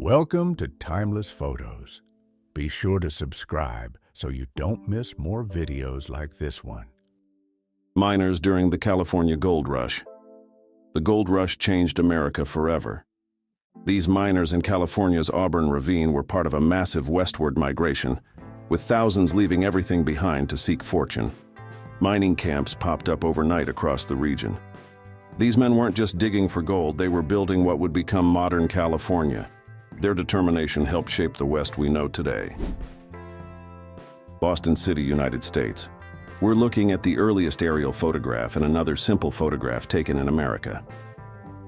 Welcome to Timeless Photos. Be sure to subscribe so you don't miss more videos like this one. Miners during the California Gold Rush. The gold rush changed America forever. These miners in California's Auburn Ravine were part of a massive westward migration, with thousands leaving everything behind to seek fortune. Mining camps popped up overnight across the region. These men weren't just digging for gold, they were building what would become modern California. Their determination helped shape the West we know today. Boston City, United States. We're looking at the earliest aerial photograph and another simple photograph taken in America.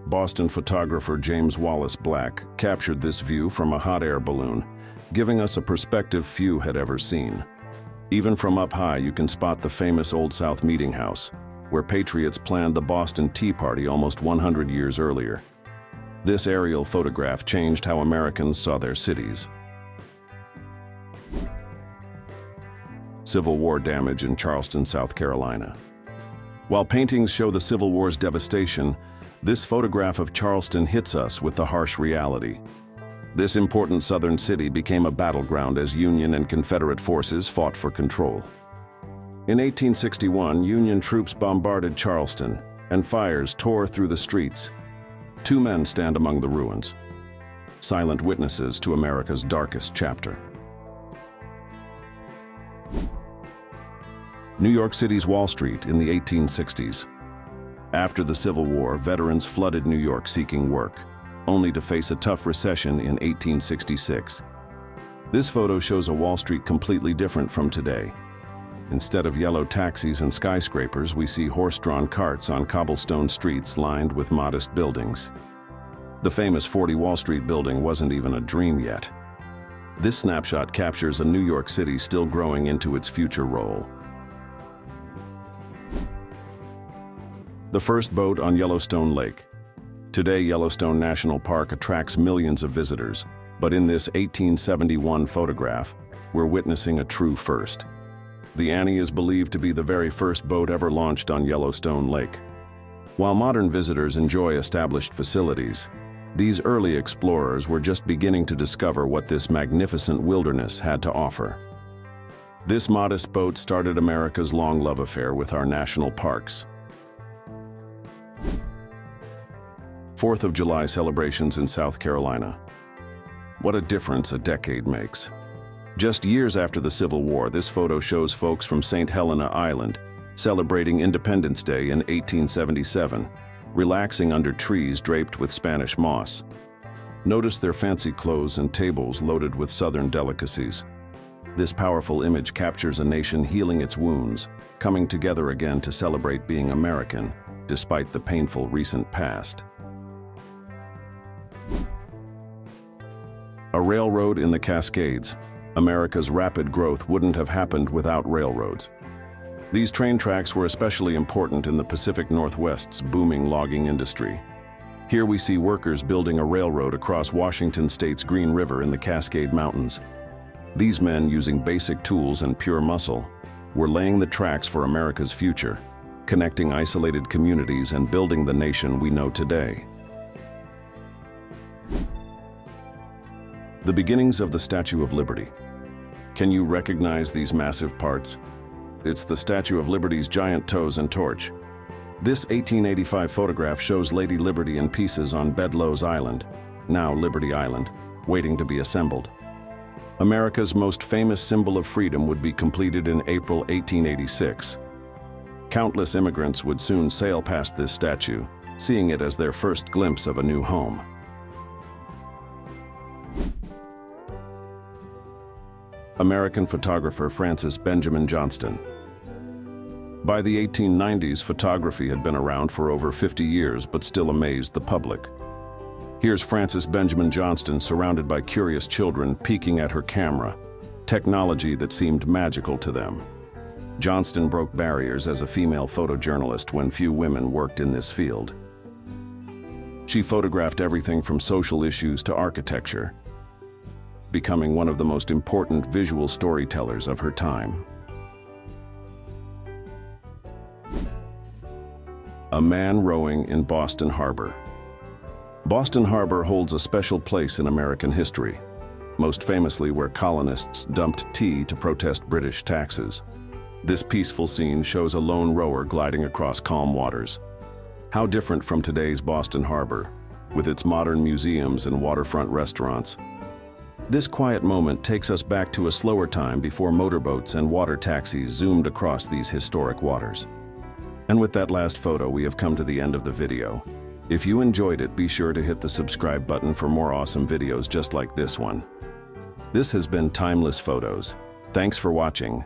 Boston photographer James Wallace Black captured this view from a hot air balloon, giving us a perspective few had ever seen. Even from up high, you can spot the famous Old South Meeting House, where patriots planned the Boston Tea Party almost 100 years earlier. This aerial photograph changed how Americans saw their cities. Civil War damage in Charleston, South Carolina. While paintings show the Civil War's devastation, this photograph of Charleston hits us with the harsh reality. This important southern city became a battleground as Union and Confederate forces fought for control. In 1861, Union troops bombarded Charleston, and fires tore through the streets. Two men stand among the ruins, silent witnesses to America's darkest chapter. New York City's Wall Street in the 1860s. After the Civil War, veterans flooded New York seeking work, only to face a tough recession in 1866. This photo shows a Wall Street completely different from today. Instead of yellow taxis and skyscrapers, we see horse-drawn carts on cobblestone streets lined with modest buildings. The famous 40 Wall Street building wasn't even a dream yet. This snapshot captures a New York City still growing into its future role. The first boat on Yellowstone Lake. Today, Yellowstone National Park attracts millions of visitors, but in this 1871 photograph, we're witnessing a true first. The Annie is believed to be the very first boat ever launched on Yellowstone Lake. While modern visitors enjoy established facilities, these early explorers were just beginning to discover what this magnificent wilderness had to offer. This modest boat started America's long love affair with our national parks. 4th of July celebrations in South Carolina. What a difference a decade makes. Just years after the Civil War, this photo shows folks from St. Helena Island celebrating Independence Day in 1877, relaxing under trees draped with Spanish moss. Notice their fancy clothes and tables loaded with Southern delicacies. This powerful image captures a nation healing its wounds, coming together again to celebrate being American, despite the painful recent past. A railroad in the Cascades. America's rapid growth wouldn't have happened without railroads. These train tracks were especially important in the Pacific Northwest's booming logging industry. Here we see workers building a railroad across Washington State's Green River in the Cascade Mountains. These men, using basic tools and pure muscle, were laying the tracks for America's future, connecting isolated communities and building the nation we know today. The beginnings of the Statue of Liberty. Can you recognize these massive parts? It's the Statue of Liberty's giant toes and torch. This 1885 photograph shows Lady Liberty in pieces on Bedloe's Island, now Liberty Island, waiting to be assembled. America's most famous symbol of freedom would be completed in April 1886. Countless immigrants would soon sail past this statue, seeing it as their first glimpse of a new home. American photographer Francis Benjamin Johnston. By the 1890s, photography had been around for over 50 years but still amazed the public. Here's Francis Benjamin Johnston surrounded by curious children peeking at her camera, technology that seemed magical to them. Johnston broke barriers as a female photojournalist when few women worked in this field. She photographed everything from social issues to architecture, becoming one of the most important visual storytellers of her time. A man rowing in Boston Harbor. Boston Harbor holds a special place in American history, most famously where colonists dumped tea to protest British taxes. This peaceful scene shows a lone rower gliding across calm waters. How different from today's Boston Harbor, with its modern museums and waterfront restaurants. This quiet moment takes us back to a slower time before motorboats and water taxis zoomed across these historic waters. And with that last photo, we have come to the end of the video. If you enjoyed it, be sure to hit the subscribe button for more awesome videos just like this one. This has been Timeless Photos. Thanks for watching.